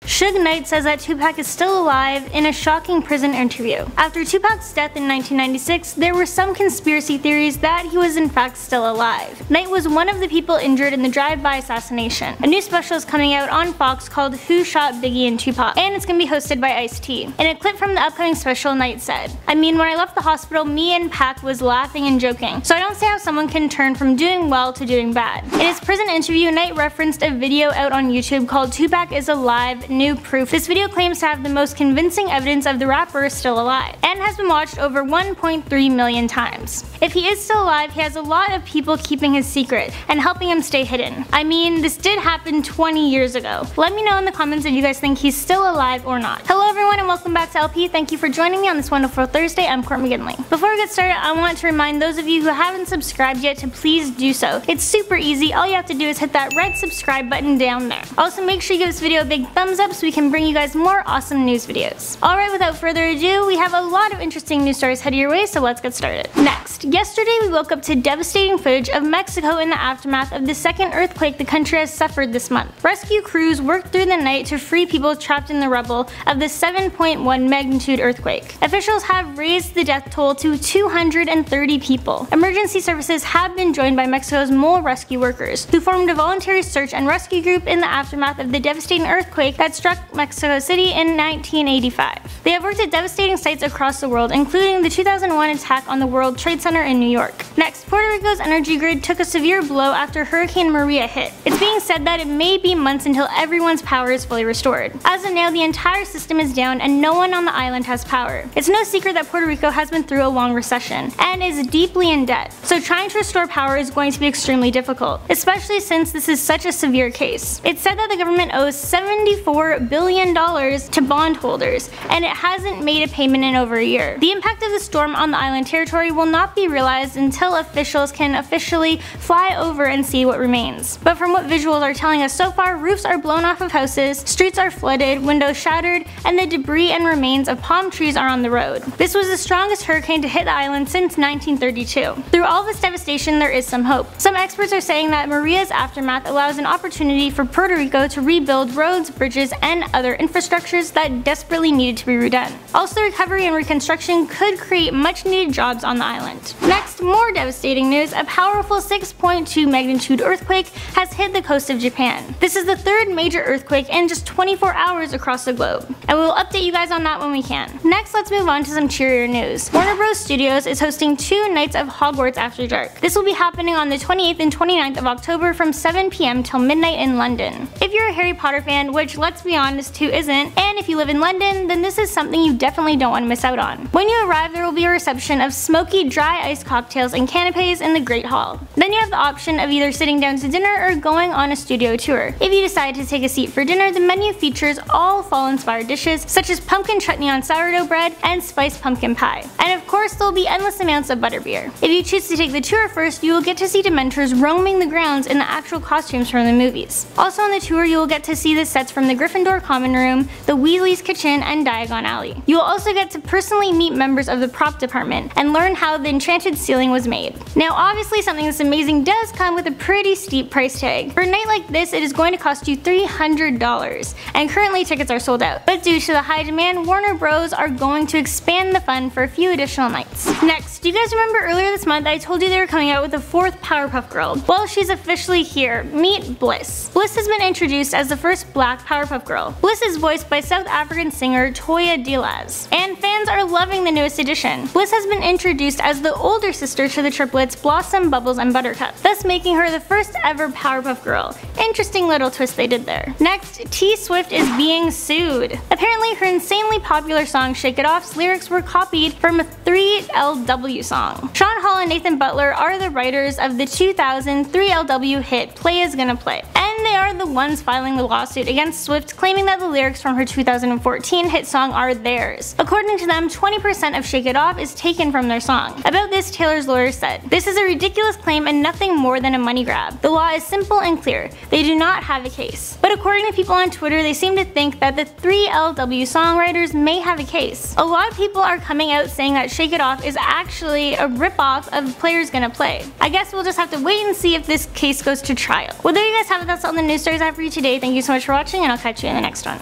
Suge Knight says that Tupac is still alive in a shocking prison interview. After Tupac's death in 1996, there were some conspiracy theories that he was in fact still alive. Knight was one of the people injured in the drive-by assassination. A new special is coming out on Fox called Who Shot Biggie and Tupac, and it's gonna be hosted by Ice-T. In a clip from the upcoming special, Knight said, "I mean, when I left the hospital, me and Pac was laughing and joking, so I don't see how someone can turn from doing well to doing bad." In his prison interview, Knight referenced a video out on YouTube called Tupac is Alive, New Proof. This video claims to have the most convincing evidence of the rapper still alive, and has been watched over 1.3 million times. If he is still alive, he has a lot of people keeping his secret and helping him stay hidden. I mean, this did happen 20 years ago. Let me know in the comments if you guys think he's still alive or not. Hello everyone and welcome back to LP. Thank you for joining me on this wonderful Thursday. I'm Courtney McGinley. Before we get started, I want to remind those of you who haven't subscribed yet to please do so. It's super easy. All you have to do is hit that red subscribe button down there. Also, make sure you give this video a big thumbs up so we can bring you guys more awesome news videos. Alright, without further ado, we have a lot of interesting news stories headed your way, so let's get started. Next, yesterday we woke up to devastating footage of Mexico in the aftermath of the second earthquake the country has suffered this month. Rescue crews worked through the night to free people trapped in the rubble of the 7.1 magnitude earthquake. Officials have raised the death toll to 230 people. Emergency services have been joined by Mexico's mole rescue workers, who formed a voluntary search and rescue group in the aftermath of the devastating earthquake that struck Mexico City in 1985. They have worked at devastating sites across the world, including the 2001 attack on the World Trade Center in New York. Next, Puerto Rico's energy grid took a severe blow after Hurricane Maria hit. It's being said that it may be months until everyone's power is fully restored. As of now, the entire system is down and no one on the island has power. It's no secret that Puerto Rico has been through a long recession and is deeply in debt, so trying to restore power is going to be extremely difficult, especially since this is such a severe case. It's said that the government owes $74 billion to bondholders, and it hasn't made a payment in over a year. The impact of the storm on the island territory will not be realized until officials can officially fly over and see what remains. But from what visuals are telling us so far, roofs are blown off of houses, streets are flooded, windows shattered, and the debris and remains of palm trees are on the road. This was the strongest hurricane to hit the island since 1932. Through all this devastation, there is some hope. Some experts are saying that Maria's aftermath allows an opportunity for Puerto Rico to rebuild roads, bridges, and other infrastructures that desperately needed to be redone. Also, recovery and reconstruction could create much needed jobs on the island. Next, more devastating news. A powerful 6.2 magnitude earthquake has hit the coast of Japan. This is the third major earthquake in just 24 hours across the globe, and we will update you guys on that when we can. Next, let's move on to some cheerier news. Warner Bros. Studios is hosting 2 nights of Hogwarts After Dark. This will be happening on the 28th and 29th of October from 7 p.m. till midnight in London. If you're a Harry Potter fan, which let's be honest, who isn't, and if you live in London, then this is something you definitely don't want to miss out on. When you arrive, there will be a reception of smoky, dry ice cocktails and canapes in the Great Hall. Then you have the option of either sitting down to dinner or going on a studio tour. If you decide to take a seat for dinner, the menu features all fall-inspired dishes such as pumpkin chutney on sourdough bread and spiced pumpkin pie. And of course, there will be endless amounts of butterbeer. If you choose to take the tour first, you will get to see Dementors roaming the grounds in the actual costumes from the movies. Also on the tour, you will get to see the sets from the Gryffindor Common Room, the Weasley's Kitchen, and Diagon Alley. You will also get to personally meet members of the prop department and learn how the enchanted ceiling was made. Now obviously something this amazing does come with a pretty steep price tag. For a night like this, it is going to cost you $300, and currently tickets are sold out. But due to the high demand, Warner Bros. Are going to expand the fun for a few additional nights. Next, do you guys remember earlier this month I told you they were coming out with a 4th Powerpuff Girl? Well, she's officially here. Meet Bliss. Bliss has been introduced as the first black Powerpuff Girl. Bliss is voiced by South African singer Toya Diaz, and fans are loving the newest addition. Bliss has been introduced as the older sister to the triplets Blossom, Bubbles, and Buttercup, thus making her the first ever Powerpuff Girl. Interesting little twist they did there. Next, T Swift is being sued. Apparently, her insanely popular song Shake It Off's lyrics were copied from a 3LW song. Sean Hall and Nathan Butler are the writers of the 2000 3LW hit Play Is Gonna Play, and they are the ones filing the lawsuit against Swift, claiming that the lyrics from her 2014 hit song are theirs. According to them, 20% of Shake It Off is taken from their song. About this, Taylor's lawyer said, "This is a ridiculous claim and nothing more than a money grab. The law is simple and clear. They do not have a case." But according to people on Twitter, they seem to think that the 3LW songwriters may have a case. A lot of people are coming out saying that Shake It Off is actually a ripoff of Players Gonna Play. I guess we'll just have to wait and see if this case goes to trial. Well, there you guys have it. That's all the news stories I have for you today. Thank you so much for watching, and I'll catch you in the next one.